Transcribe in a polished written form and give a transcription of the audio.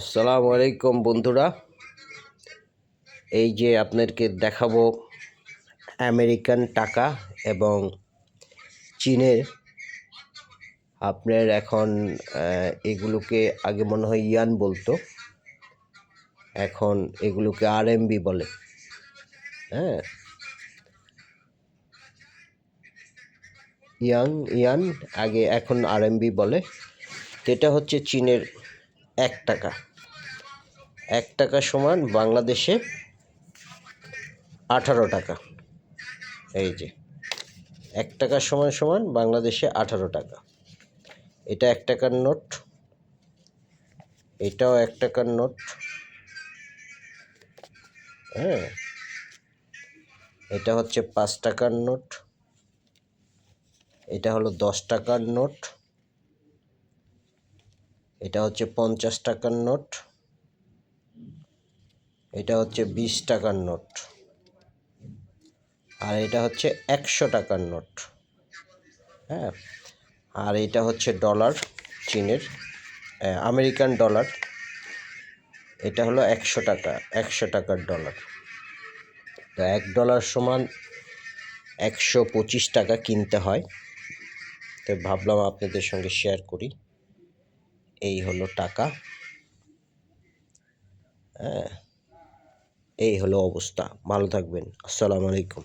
আসসালামু আলাইকুম বন্ধুরা, এই যে আপনাদেরকে দেখাবো আমেরিকান টাকা এবং চীনের। আপনার এখন এগুলোকে আগে মনে হয় ইয়ান বলতো, এখন এগুলোকে আরএমবি বলে। হ্যাঁ, ইয়ান আগে, এখন আরএমবি বলে। এটা হচ্ছে চীনের 1 টাকা। 1 টাকা সমান বাংলাদেশে 18 টাকা। এই যে 1 টাকা সমান সমান বাংলাদেশে 18 টাকা। এটা 1 টাকার নোট, এটাও 1 টাকার নোট। হ্যাঁ, এটা হচ্ছে 5 টাকার নোট, এটা হলো 10 টাকার নোট, এটা হচ্ছে 50 টাকার নোট, এটা হচ্ছে 20 টাকার নোট, আর এটা হচ্ছে 100 টাকার নোট। হ্যাঁ, আর এটা হচ্ছে ডলার, চীনের আমেরিকান ডলার। এটা হলো 100 টাকা, 100 টাকার ডলার। তো $1 সমান 125 টাকা কিনতে হয়। তো ভাবলাম আপনাদের সঙ্গে শেয়ার করি। এই হলো টাকা। হ্যাঁ, এই হলো অবস্থা। ভালো থাকবেন। আসসালামু আলাইকুম।